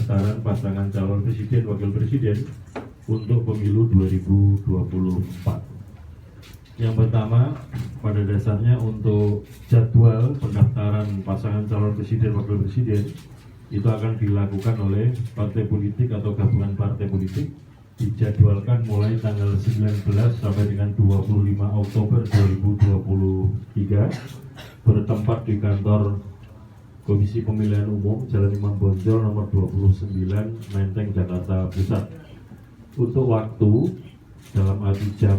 pendaftaran pasangan calon presiden wakil presiden untuk pemilu 2024. Yang pertama, pada dasarnya untuk jadwal pendaftaran pasangan calon presiden wakil presiden itu akan dilakukan oleh partai politik atau gabungan partai politik, dijadwalkan mulai tanggal 19 sampai dengan 25 Oktober 2023 bertempat di kantor Komisi Pemilihan Umum Jalan Imam Bonjol nomor 29 Menteng, Jakarta Pusat. Untuk waktu dalam arti jam,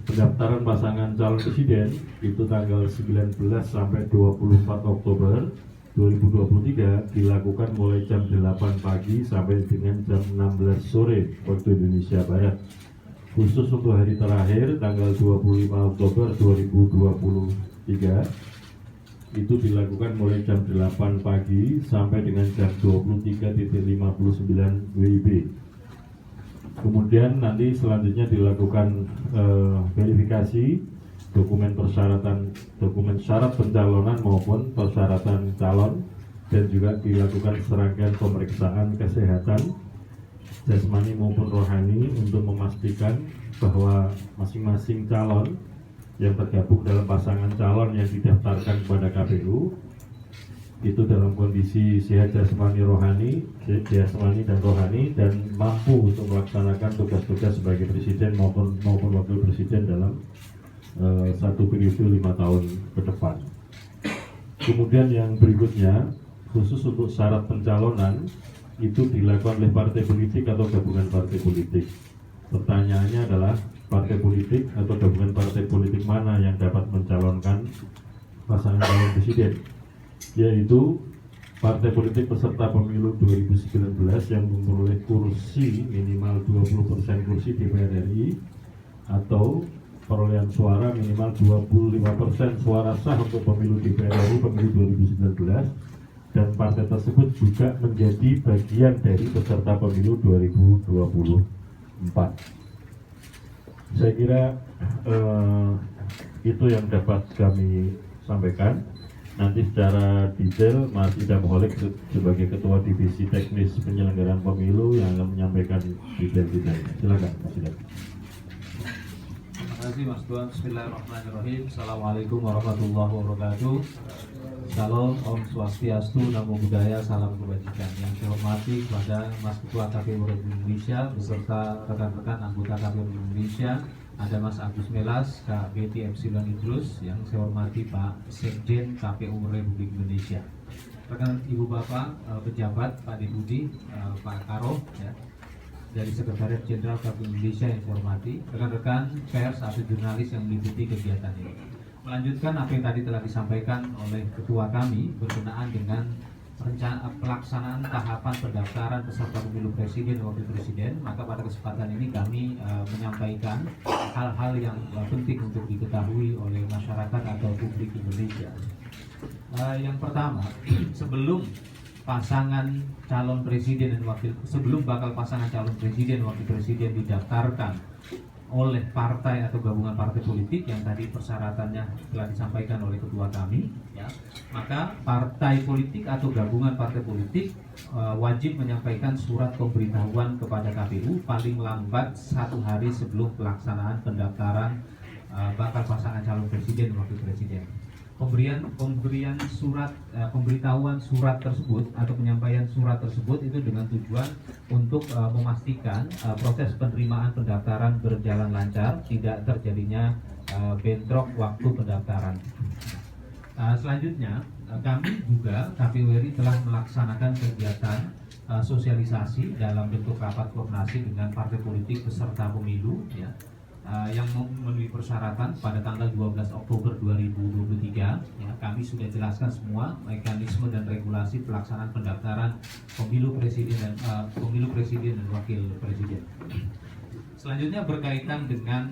pendaftaran pasangan calon presiden itu tanggal 19 sampai 24 Oktober 2023 dilakukan mulai jam 8 pagi sampai dengan jam 16 sore waktu Indonesia Barat. Khusus untuk hari terakhir tanggal 25 Oktober 2023 itu dilakukan mulai jam 8 pagi sampai dengan jam 23.59 WIB. Kemudian nanti selanjutnya dilakukan verifikasi dokumen persyaratan, dokumen syarat pencalonan maupun persyaratan calon, dan juga dilakukan serangkaian pemeriksaan kesehatan jasmani maupun rohani untuk memastikan bahwa masing-masing calon yang tergabung dalam pasangan calon yang didaftarkan kepada KPU itu dalam kondisi sehat jasmani dan rohani dan mampu untuk melaksanakan tugas-tugas sebagai presiden maupun wakil presiden dalam satu periode 5 tahun ke depan. Kemudian yang berikutnya, khusus untuk syarat pencalonan itu dilakukan oleh partai politik atau gabungan partai politik. Pertanyaannya adalah partai politik atau gabungan partai politik mana yang dapat mencalonkan pasangan calon presiden, yaitu partai politik peserta pemilu 2019 yang memperoleh kursi minimal 20% kursi DPR RI atau perolehan suara minimal 25% suara sah untuk pemilu DPR RI pemilu 2019, dan partai tersebut juga menjadi bagian dari peserta pemilu 2024. Saya kira itu yang dapat kami sampaikan. Nanti secara detail Mas Idam Holik sebagai Ketua Divisi Teknis Penyelenggaraan Pemilu yang akan menyampaikan detail-detailnya. Silakan Mas Idam. Terima kasih Mas Tuan. Bismillahirrahmanirrahim. Assalamualaikum warahmatullahi wabarakatuh. Salam, Om Swastiastu, Namo Buddhaya, Salam Kebajikan. Yang saya hormati kepada Mas Ketua KPU Republik Indonesia beserta rekan-rekan anggota KPU Indonesia, ada Mas Agus Melas, Kak Betty Epsilon Idrus. Yang saya hormati Pak Sekjen KPU Republik Indonesia, rekan Ibu Bapak pejabat, Pak Deputi, Pak Karo, ya, dari Sekretariat Jenderal KPU Indonesia yang saya hormati, rekan-rekan pers atau jurnalis yang mengikuti kegiatan ini. Melanjutkan apa yang tadi telah disampaikan oleh ketua kami berkenaan dengan pelaksanaan tahapan pendaftaran peserta pemilu presiden dan wakil presiden, maka pada kesempatan ini kami menyampaikan hal-hal yang penting untuk diketahui oleh masyarakat atau publik Indonesia. Yang pertama, sebelum bakal pasangan calon presiden dan wakil presiden didaftarkan oleh partai atau gabungan partai politik yang tadi persyaratannya telah disampaikan oleh ketua kami, ya, maka partai politik atau gabungan partai politik wajib menyampaikan surat pemberitahuan kepada KPU paling lambat 1 hari sebelum pelaksanaan pendaftaran bakal pasangan calon presiden dan wakil presiden. Pemberian surat pemberitahuan surat tersebut atau penyampaian surat tersebut itu dengan tujuan untuk memastikan proses penerimaan pendaftaran berjalan lancar, tidak terjadinya bentrok waktu pendaftaran. Selanjutnya kami juga KPU RI telah melaksanakan kegiatan sosialisasi dalam bentuk rapat koordinasi dengan partai politik peserta pemilu, ya, yang memenuhi persyaratan pada tanggal 12 Oktober 2023, ya, kami sudah jelaskan semua mekanisme dan regulasi pelaksanaan pendaftaran pemilu presiden dan wakil presiden. Selanjutnya berkaitan dengan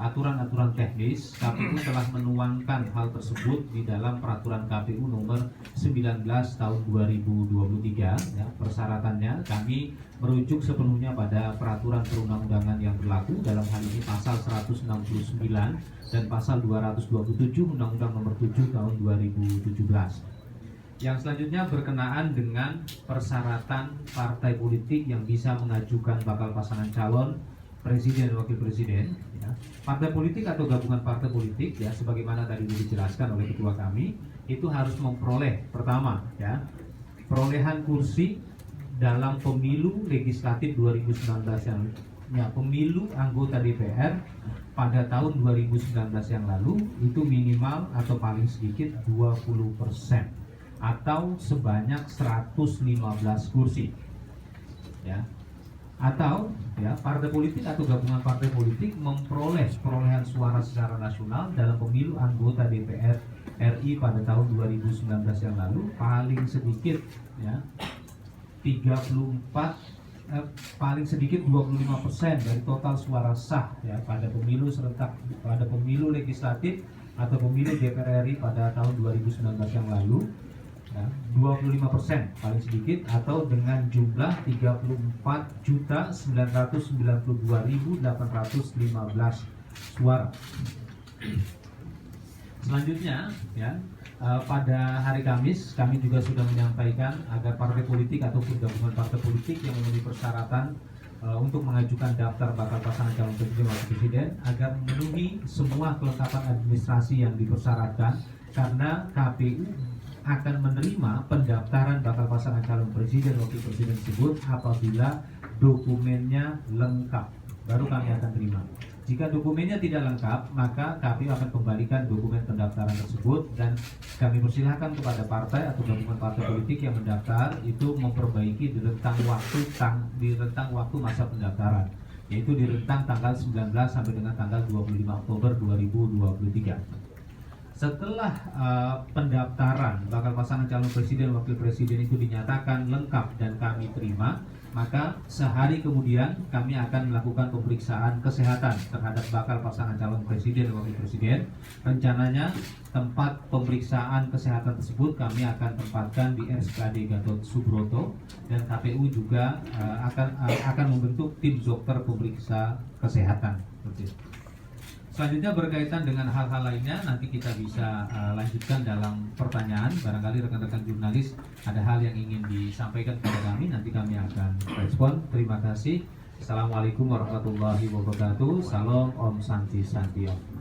aturan-aturan teknis, KPU telah menuangkan hal tersebut di dalam peraturan KPU nomor 19 tahun 2023. Ya, persyaratannya kami merujuk sepenuhnya pada peraturan perundang-undangan yang berlaku, dalam hal ini pasal 169 dan pasal 227 Undang-Undang nomor 7 tahun 2017. Yang selanjutnya berkenaan dengan persyaratan partai politik yang bisa mengajukan bakal pasangan calon presiden dan wakil presiden. Ya. Partai politik atau gabungan partai politik, ya, sebagaimana tadi dijelaskan oleh ketua kami, itu harus memperoleh pertama, ya, perolehan kursi dalam pemilu legislatif 2019 yang pemilu anggota DPR pada tahun 2019 yang lalu itu minimal atau paling sedikit 20% atau sebanyak 115 kursi, ya. Atau, ya, partai politik atau gabungan partai politik memperoleh perolehan suara secara nasional dalam pemilu anggota DPR RI pada tahun 2019 yang lalu paling sedikit, ya, 25% dari total suara sah, ya, pada pemilu serentak, pada pemilu legislatif atau pemilu DPR RI pada tahun 2019 yang lalu, ya, 25% paling sedikit atau dengan jumlah 34.992.815 suara. Selanjutnya, ya, pada hari Kamis kami juga sudah menyampaikan agar partai politik ataupun gabungan partai politik yang memenuhi persyaratan untuk mengajukan daftar bakal pasangan calon presiden dan wakil presiden agar memenuhi semua kelengkapan administrasi yang dipersyaratkan, karena KPU akan menerima pendaftaran bakal pasangan calon presiden dan wakil presiden tersebut apabila dokumennya lengkap, baru kami akan terima. Jika dokumennya tidak lengkap, maka KPU akan kembalikan dokumen pendaftaran tersebut dan kami persilahkan kepada partai atau gabungan partai politik yang mendaftar itu memperbaiki di rentang waktu masa pendaftaran, yaitu di rentang tanggal 19 sampai dengan tanggal 25 Oktober 2023. Setelah pendaftaran bakal pasangan calon presiden dan wakil presiden itu dinyatakan lengkap dan kami terima, maka sehari kemudian kami akan melakukan pemeriksaan kesehatan terhadap bakal pasangan calon presiden dan wakil presiden. Rencananya tempat pemeriksaan kesehatan tersebut kami akan tempatkan di RSPAD Gatot Subroto, dan KPU juga akan membentuk tim dokter pemeriksa kesehatan. Selanjutnya berkaitan dengan hal-hal lainnya nanti kita bisa lanjutkan dalam pertanyaan. Barangkali rekan-rekan jurnalis ada hal yang ingin disampaikan kepada kami, nanti kami akan respon. Terima kasih. Assalamualaikum warahmatullahi wabarakatuh. Salam Om Santi Santi Om.